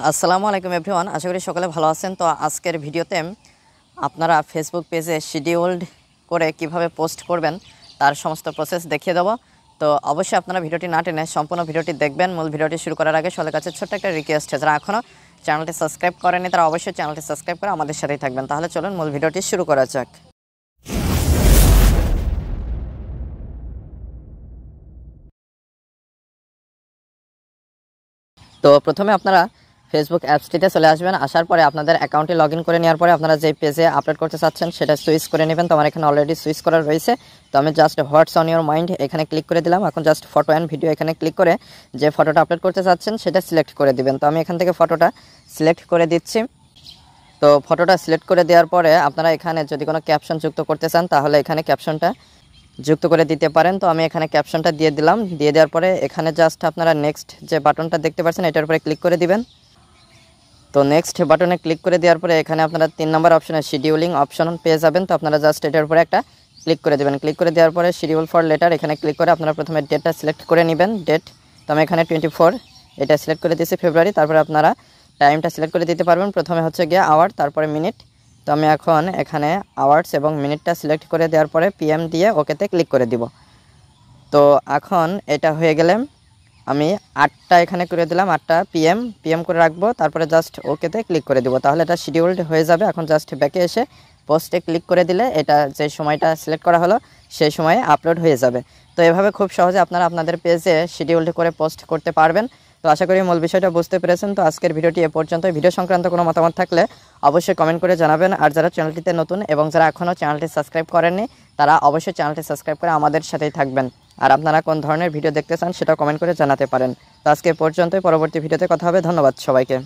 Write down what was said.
আসসালামু আলাইকুম এভরিওয়ান, আশা করি সকলে ভালো আছেন। তো আজকের ভিডিওতে আপনারা ফেসবুক পেজে শিডিউলড করে কিভাবে পোস্ট করবেন তার সমস্ত প্রসেস দেখিয়ে দেবো। তো অবশ্যই আপনারা ভিডিওটি না টেনে সম্পূর্ণ ভিডিওটি দেখবেন। মূল ভিডিওটি শুরু করার আগে সকলের কাছে ছোট্ট একটা রিকোয়েস্ট, যারা এখনও চ্যানেলটি সাবস্ক্রাইব করেনি তারা অবশ্যই চ্যানেলটি সাবস্ক্রাইব করে আমাদের সাথেই থাকবেন। তাহলে চলুন মূল ভিডিওটি শুরু করা যাক। তো প্রথমে আপনারা ফেসবুক অ্যাপসটিতে চলে আসবেন। আসার পরে আপনাদের অ্যাকাউন্টে লগ ইন করে নেওয়ার পরে আপনারা যে পেজে আপলোড করতে চাচ্ছেন সেটা সুইচ করে নেবেন। তো আমার এখানে অলরেডি সুইচ করা রয়েছে। তো আমি just what's on your mind এখানে ক্লিক করে দিলাম। এখন জাস্ট ফটো অ্যান্ড ভিডিও এখানে ক্লিক করে যে ফটোটা আপলোড করতে চাচ্ছেন সেটা সিলেক্ট করে দিবেন। তো আমি এখান থেকে ফটোটা সিলেক্ট করে দিচ্ছি। তো ফটোটা সিলেক্ট করে দেওয়ার পরে আপনারা এখানে যদি কোনো ক্যাপশন যুক্ত করতে চান তাহলে এখানে ক্যাপশনটা যুক্ত করে দিতে পারেন। তো আমি এখানে ক্যাপশনটা দিয়ে দিলাম। দিয়ে দেওয়ার পরে এখানে জাস্ট আপনারা নেক্সট যে বাটনটা দেখতে পাচ্ছেন এটার উপরে ক্লিক করে দিবেন। তো নেক্সট বাটনে ক্লিক করে দেওয়ার পরে এখানে আপনারা 3 নম্বর অপশনে শিডিউলিং অপশন পেয়ে যাবেন। তো আপনারা জাস্ট এটার উপরে একটা ক্লিক করে দেবেন। ক্লিক করে দেওয়ার পরে শিডিউল ফর লেটার এখানে ক্লিক করে আপনারা প্রথমে ডেটটা সিলেক্ট করে নেবেন। ডেট, তো আমি এখানে 24 এটা সিলেক্ট করে দিয়েছি ফেব্রুয়ারি। তারপরে আপনারা টাইমটা সিলেক্ট করে দিতে পারবেন। প্রথমে হচ্ছে গিয়ে আওয়ার, তারপরে মিনিট। তো আমি এখন এখানে আওয়ার্স এবং মিনিটটা সিলেক্ট করে দেওয়ার পরে পিএম দিয়ে ওকেতে ক্লিক করে দিব। তো এখন এটা হয়ে গেলে আমি 8টা এখানে করে দিলাম, 8টা পিএম করে রাখবো। তারপরে জাস্ট ওকেতে ক্লিক করে দিব। তাহলে এটা শিডিউলড হয়ে যাবে। এখন জাস্ট ব্যাকে এসে পোস্টে ক্লিক করে দিলে এটা যে সময়টা সিলেক্ট করা হলো সেই সময়ে আপলোড হয়ে যাবে। তো এভাবে খুব সহজে আপনারা আপনাদের পেজে শিডিউলড করে পোস্ট করতে পারবেন। তো আশা করি মূল বিষয়টা বুঝতে পেরেছেন। তো আজকের ভিডিওটি এ পর্যন্ত। ভিডিও সংক্রান্ত কোনো মতামত থাকলে অবশ্যই কমেন্ট করে জানাবেন। আর যারা চ্যানেলটিতে নতুন এবং যারা এখনও চ্যানেলটি সাবস্ক্রাইব করেননি তারা অবশ্যই চ্যানেলটি সাবস্ক্রাইব করে আমাদের সাথেই থাকবেন। আর আপনারা কোন ধরনের ভিডিও দেখতে চান সেটা কমেন্ট করে জানাতে পারেন। তো আজকে পর্যন্তই, পরবর্তী ভিডিওতে কথা হবে। ধন্যবাদ সবাইকে।